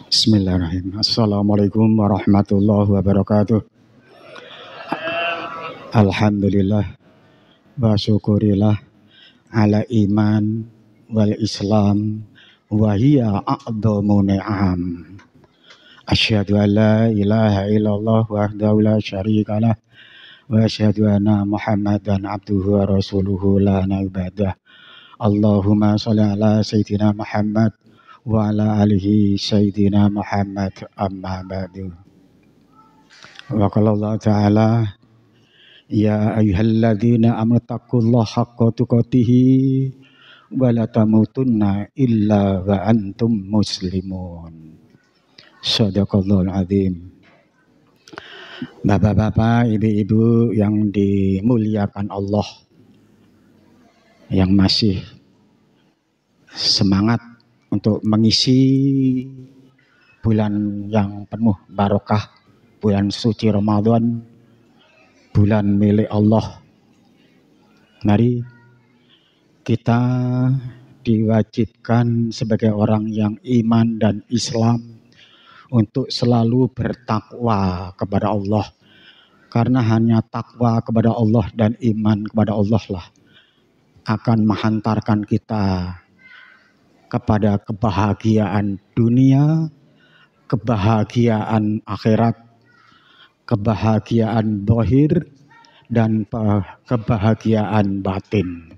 Bismillahirrahmanirrahim. Assalamualaikum warahmatullahi wabarakatuh. Alhamdulillah wa syukurillah ala iman wal islam wa hiya a'dhamu ni'am. Asyhadu an la ilaha illallah wahdahu la syarikalah wa asyhadu anna Muhammadan abduhu wa rasuluhu la nabiyya. Allahumma shalli ala sayyidina Muhammad wa ala alihi sayyidina Muhammad amma ba'du. Wa qala Allah ta'ala ya ayyuhalladzina amanu taqullaha haqqa tuqatih wa la tamutunna illa wa antum muslimun. Shadaqallahul azim. Bapak-bapak, ibu-ibu yang dimuliakan Allah, yang masih semangat untuk mengisi bulan yang penuh barokah, bulan suci Ramadan, bulan milik Allah. Mari kita diwajibkan sebagai orang yang iman dan Islam untuk selalu bertakwa kepada Allah. Karena hanya takwa kepada Allah dan iman kepada Allah lah akan menghantarkan kita kepada kebahagiaan dunia, kebahagiaan akhirat, kebahagiaan zahir, dan kebahagiaan batin.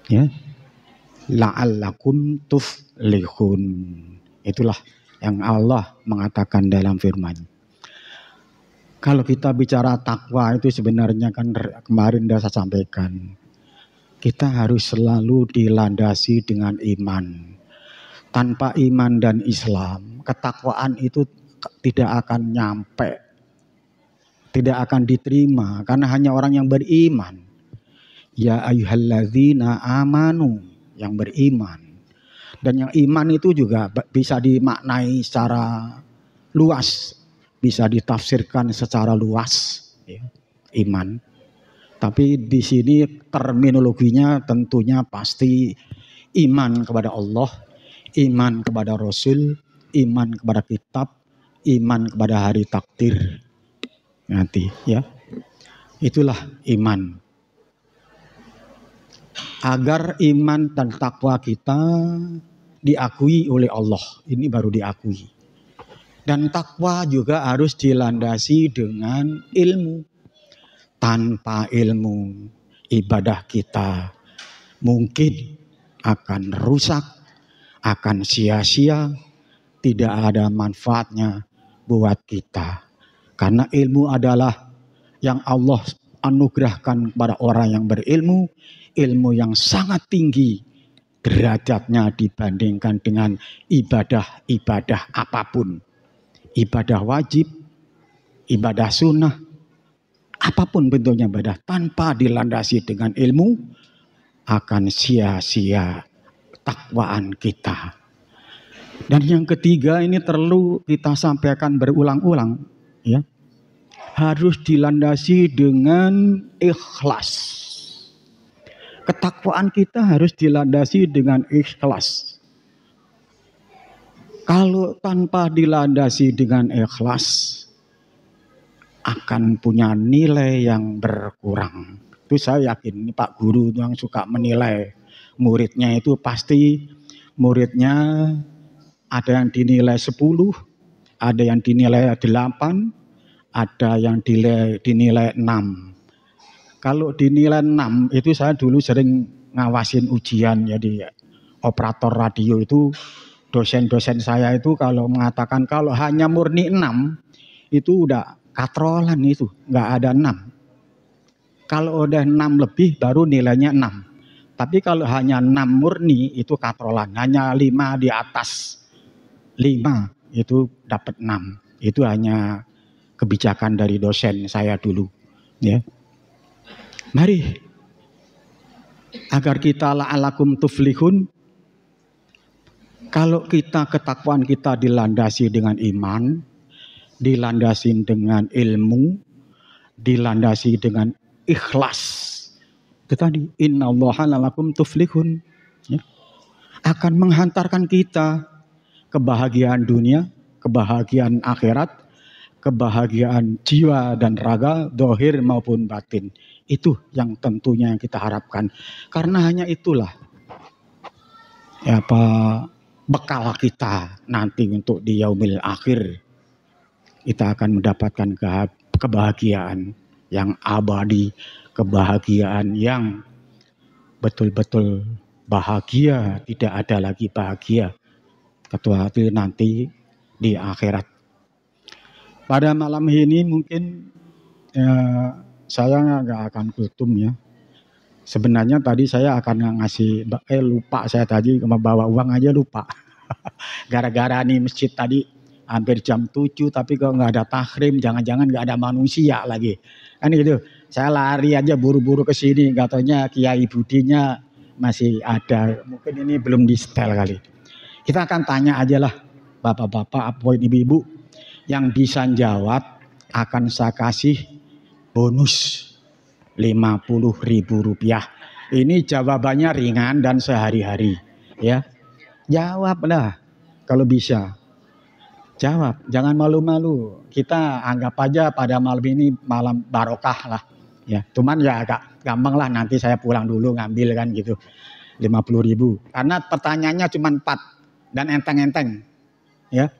Ya, la'allakum tuflihun. Itulah yang Allah mengatakan dalam firman. Kalau kita bicara takwa itu sebenarnya kan kemarin sudah saya sampaikan. Kita harus selalu dilandasi dengan iman. Tanpa iman dan Islam, ketakwaan itu tidak akan nyampe. Tidak akan diterima karena hanya orang yang beriman. Ya ayyuhalladzina amanu, yang beriman. Dan yang iman itu juga bisa dimaknai secara luas. Bisa ditafsirkan secara luas, ya, iman. Tapi di sini terminologinya tentunya pasti iman kepada Allah, iman kepada Rasul, iman kepada kitab, iman kepada hari takdir nanti, ya. Itulah iman. Agar iman dan takwa kita diakui oleh Allah, ini baru diakui. Dan takwa juga harus dilandasi dengan ilmu. Tanpa ilmu, ibadah kita mungkin akan rusak, akan sia-sia, tidak ada manfaatnya buat kita. Karena ilmu adalah yang Allah anugerahkan kepada orang yang berilmu, ilmu yang sangat tinggi derajatnya dibandingkan dengan ibadah-ibadah apapun. Ibadah wajib, ibadah sunnah, apapun bentuknya ibadah tanpa dilandasi dengan ilmu akan sia-sia takwaan kita. Dan yang ketiga ini perlu kita sampaikan berulang-ulang, ya. Harus dilandasi dengan ikhlas. Ketakwaan kita harus dilandasi dengan ikhlas. Kalau tanpa dilandasi dengan ikhlas, akan punya nilai yang berkurang. Itu saya yakin, ini Pak Guru yang suka menilai muridnya itu pasti muridnya ada yang dinilai 10, ada yang dinilai 8, ada yang dinilai 6. Kalau dinilai 6 itu saya dulu sering ngawasin ujian ya di operator radio itu. Dosen-dosen saya itu kalau mengatakan kalau hanya murni 6 itu udah katrolan, itu nggak ada 6. Kalau udah 6 lebih baru nilainya 6. Tapi kalau hanya 6 murni itu katrolan, hanya 5 di atas 5 itu dapat 6. Itu hanya kebijakan dari dosen saya dulu, ya. Mari agar kita la'alakum tuflihun. Kalau kita ketakwaan kita dilandasi dengan iman, dilandasi dengan ilmu, dilandasi dengan ikhlas. Itu tadi, innallaha la'alakum tuflihun. Ya. Akan menghantarkan kita kebahagiaan dunia, kebahagiaan akhirat, kebahagiaan jiwa dan raga, dohir maupun batin. Itu yang tentunya yang kita harapkan. Karena hanya itulah bekal kita nanti untuk di yaumil akhir. Kita akan mendapatkan kebahagiaan yang abadi, kebahagiaan yang betul-betul bahagia, tidak ada lagi bahagia kecuali nanti di akhirat. Pada malam ini mungkin saya nggak akan kultum ya. Sebenarnya tadi saya akan ngasih, lupa saya tadi bawa uang aja lupa. Gara-gara nih masjid tadi hampir jam 7 tapi kok nggak ada tahrim, jangan-jangan nggak ada manusia lagi. Kan gitu. Saya lari aja buru-buru ke sini, katanya Kiai Budinya masih ada. Mungkin ini belum di setel kali. Kita akan tanya aja lah bapak-bapak, ibu-ibu yang bisa jawab akan saya kasih bonus 50.000 rupiah. Ini jawabannya ringan dan sehari-hari ya. Jawablah kalau bisa. Jawab, jangan malu-malu. Kita anggap aja pada malam ini malam barokah lah. Ya, cuman ya agak gampang lah, nanti saya pulang dulu ngambil kan gitu. 50.000. Karena pertanyaannya cuma 4 dan enteng-enteng. Ya.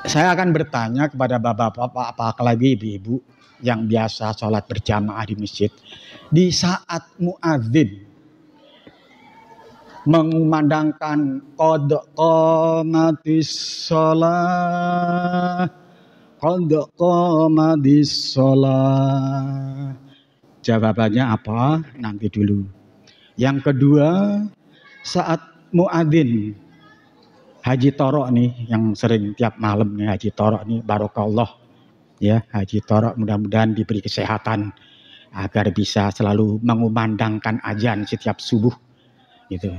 Saya akan bertanya kepada bapak-bapak, apalagi ibu-ibu yang biasa sholat berjamaah di masjid. Di saat muadzin mengumandangkan qad qamatis shalah, qad qamatis shalah, jawabannya apa? Nanti dulu. Yang kedua, saat muadzin Haji Torok nih, yang sering tiap malam nih Haji Torok nih, barokallah ya, Haji Torok mudah-mudahan diberi kesehatan agar bisa selalu mengumandangkan azan setiap subuh gitu.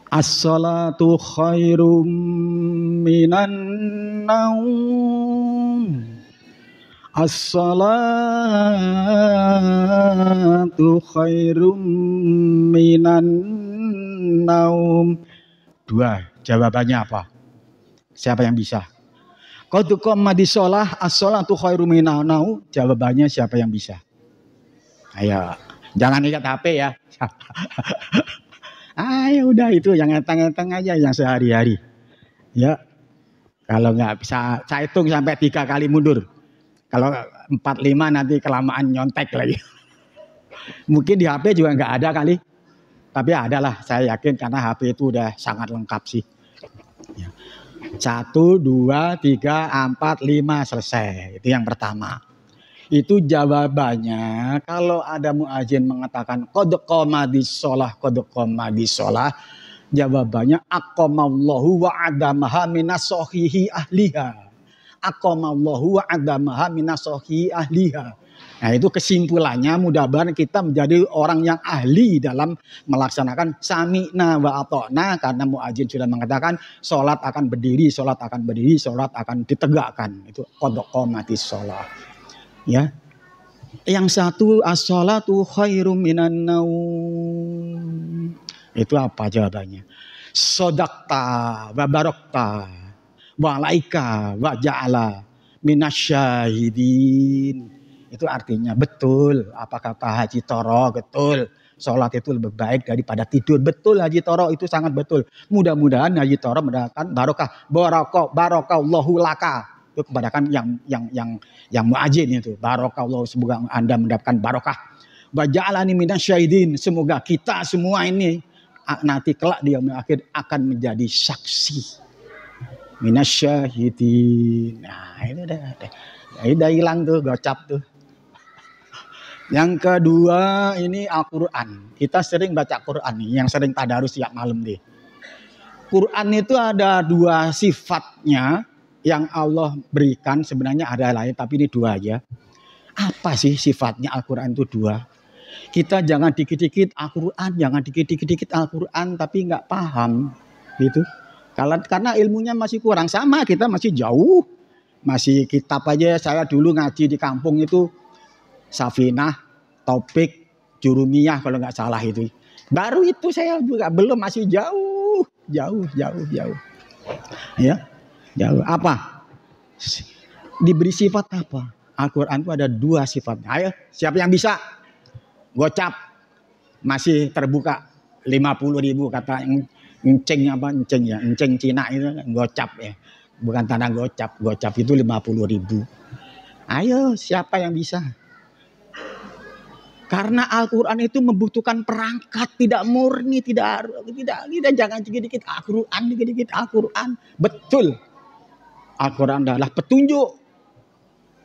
As-salatu khairum minan naum, as-salatu khairum minan naum. 2, jawabannya apa? Siapa yang bisa? Qad qamatis shalah, as-salatu khairum minan naum. Jawabannya siapa yang bisa? Ayo, jangan lihat HP ya. Ayo udah itu yang enteng-enteng aja, yang sehari-hari. Ya, kalau nggak bisa, saya hitung sampai 3 kali mundur. Kalau 4, 5 nanti kelamaan nyontek lagi. Mungkin di HP juga nggak ada kali. Tapi ada lah, saya yakin karena HP itu udah sangat lengkap sih. 1, 2, 3, 4, 5 selesai. Itu yang pertama. Itu jawabannya kalau ada muadzin mengatakan qad qamatis shalah, qad qamatis shalah, jawabannya aqamallahu wa adamaha minas sahihi ahliha. Aqamallahu wa adamaha minas sahihi ahliha. Nah, itu kesimpulannya mudah-mudahan kita menjadi orang yang ahli dalam melaksanakan sami'na wa ata'na, karena muadzin sudah mengatakan salat akan berdiri, salat akan berdiri, salat akan ditegakkan. Itu qad qamatis shalah. Ya. Yang satu as-salatu khairum minan naum. Itu apa jawabannya? Sodakta wa barokta wa laika wa ja'ala minasyahidin. Itu artinya betul apa kata Haji Toro, betul. Sholat itu lebih baik daripada tidur. Betul Haji Toro, itu sangat betul. Mudah-mudahan Haji Toro mendapatkan barokah. Barakallahu laka. Itu kebanyakan yang muadzin itu. Barakallahu, semoga Anda mendapatkan barokah. Wa ja'alani minasyahidin. Semoga kita semua ini nanti kelak di yaumil akhir akan menjadi saksi. Minasyahidin. Nah, ini udah hilang tuh, gocap tuh. Yang kedua ini Al-Quran. Kita sering baca Quran nih, yang sering tadarus tiap malam nih. Quran itu ada 2 sifatnya yang Allah berikan, sebenarnya ada lain tapi ini 2 aja. Apa sih sifatnya Al-Quran itu 2? Kita jangan dikit-dikit Al-Quran, jangan dikit-dikit Al-Quran tapi nggak paham gitu. Karena ilmunya masih kurang, sama kita masih jauh. Masih kitab aja, saya dulu ngaji di kampung itu Safinah, Taufik, Jurumiyah kalau nggak salah itu. Baru itu saya juga belum, masih jauh. jauh. Ya, jauh. Apa? Diberi sifat apa? Al-Quran itu ada 2 sifatnya. Ayo, siapa yang bisa? Gocap. Masih terbuka 50.000 kata enceng apa enceng ya, enceng Cina itu gocap ya. Bukan tanda gocap, gocap itu 50.000. Ayo, siapa yang bisa? Karena Al-Quran itu membutuhkan perangkat, tidak murni, tidak jangan dikit-dikit Al-Quran. Betul. Al-Quran adalah petunjuk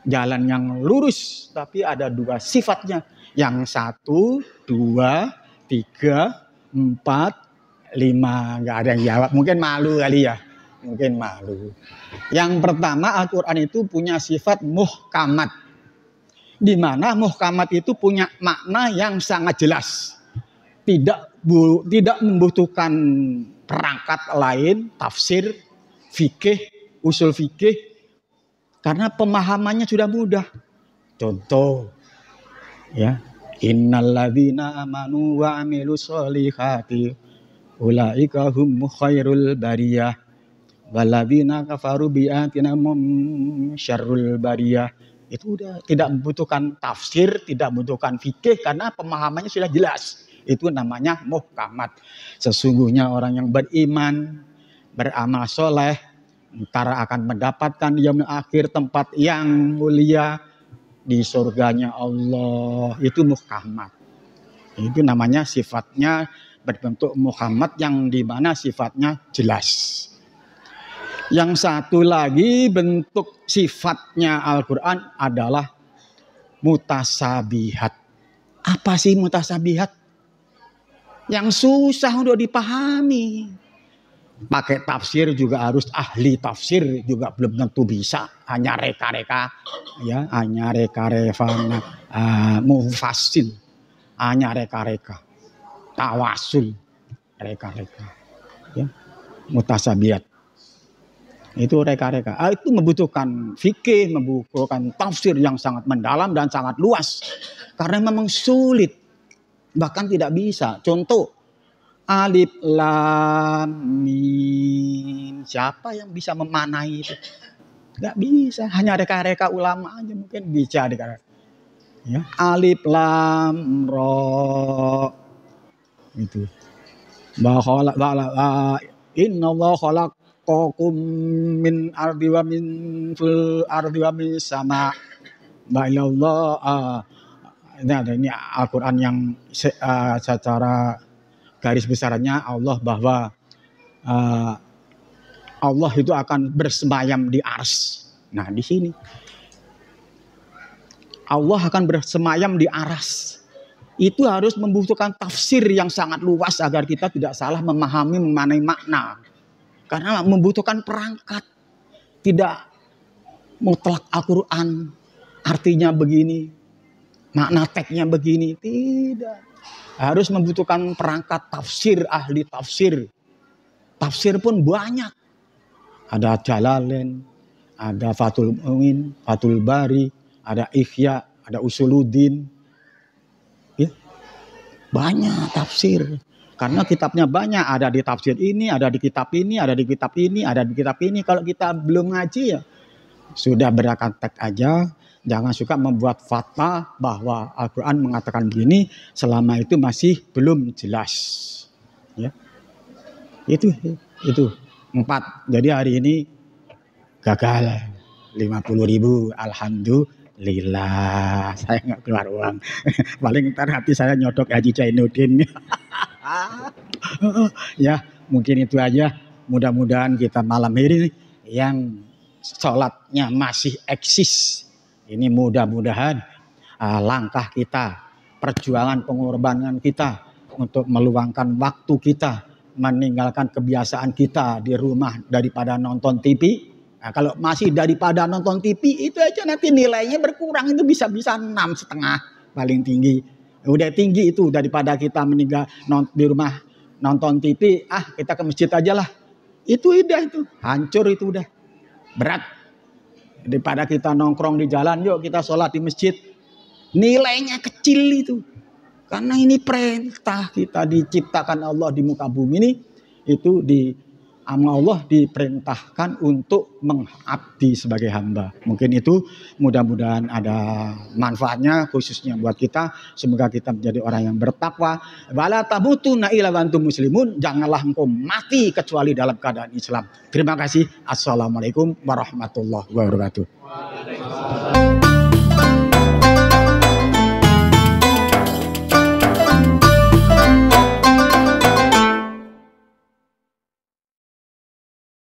jalan yang lurus, tapi ada 2 sifatnya. Yang 1, 2, 3, 4, 5. Nggak ada yang jawab. Mungkin malu kali ya. Mungkin malu. Yang pertama, Al-Quran itu punya sifat muhkamat. Di mana muhkamat itu punya makna yang sangat jelas. Tidak membutuhkan perangkat lain, tafsir, fikih, usul fikih. Karena pemahamannya sudah mudah. Contoh, ya, innalladzina amanu wa amilus solihati ulaika hum khairul bariyah walladzina kafaru biatina syarrul bariyah. Itu udah tidak membutuhkan tafsir, tidak membutuhkan fikih karena pemahamannya sudah jelas. Itu namanya muhkamat. Sesungguhnya orang yang beriman, beramal soleh, ntar akan mendapatkan yaumil akhir tempat yang mulia di surganya Allah. Itu muhkamat. Itu namanya sifatnya berbentuk muhkamat yang dimana sifatnya jelas. Yang satu lagi bentuk sifatnya Al-Quran adalah mutasabihat. Apa sih mutasabihat? Yang susah untuk dipahami. Pakai tafsir juga harus ahli tafsir juga belum tentu bisa. Hanya reka-reka, ya, hanya reka-reka mufasil, hanya reka-reka, tawasul, reka-reka, ya, mutasabihat. Itu reka-reka. Itu membutuhkan fikih, membutuhkan tafsir yang sangat mendalam dan sangat luas. Karena memang sulit. Bahkan tidak bisa. Contoh, alif lam mim. Siapa yang bisa memanai itu? Gak bisa. Hanya reka-reka ulama aja mungkin bisa reka-reka. Ya. Alif lam ro. Itu. Inna Allah khalaq Qakum min ardi wa min fil ardi wa min sama ba'illallah. Ini Al-Quran yang secara garis besarnya Allah bahwa Allah itu akan bersemayam di ars. Nah di sini Allah akan bersemayam di aras. Itu harus membutuhkan tafsir yang sangat luas agar kita tidak salah memahami mengenai makna. Karena membutuhkan perangkat. Tidak mutlak Al-Quran artinya begini, makna teksnya begini. Tidak. Harus membutuhkan perangkat tafsir, ahli tafsir. Tafsir pun banyak. Ada Jalalain, ada Fathul Mu'in, Fathul Bari, ada Ihya, ada Usuluddin. Ya. Banyak tafsir. Karena kitabnya banyak, ada di tafsir ini, ada di kitab ini, ada di kitab ini, ada di kitab ini. Kalau kita belum ngaji ya sudah berakan teks aja. Jangan suka membuat fatwa bahwa Al-Quran mengatakan begini selama itu masih belum jelas. Ya. Itu 4. Jadi hari ini gagal 50.000. Alhamdulillah. Saya nggak keluar uang. Paling ntar hati saya nyodok Haji Zainuddin. Ya mungkin itu aja. Mudah-mudahan kita malam ini yang sholatnya masih eksis. Ini mudah-mudahan langkah kita, perjuangan pengorbanan kita untuk meluangkan waktu kita, meninggalkan kebiasaan kita di rumah daripada nonton TV. Nah, kalau masih daripada nonton TV itu aja nanti nilainya berkurang, itu bisa-bisa 6,5 paling tinggi. Udah tinggi itu daripada kita meninggal di rumah nonton TV, kita ke masjid aja lah. Itu udah itu, hancur itu udah. Berat. Daripada kita nongkrong di jalan, yuk kita sholat di masjid. Nilainya kecil itu. Karena ini perintah kita diciptakan Allah di muka bumi ini itu sama Allah diperintahkan untuk mengabdi sebagai hamba. Mungkin itu mudah-mudahan ada manfaatnya khususnya buat kita. Semoga kita menjadi orang yang bertakwa. Wala tamutunna illa wa antum muslimun. Janganlah engkau mati kecuali dalam keadaan Islam. Terima kasih. Assalamualaikum warahmatullahi wabarakatuh.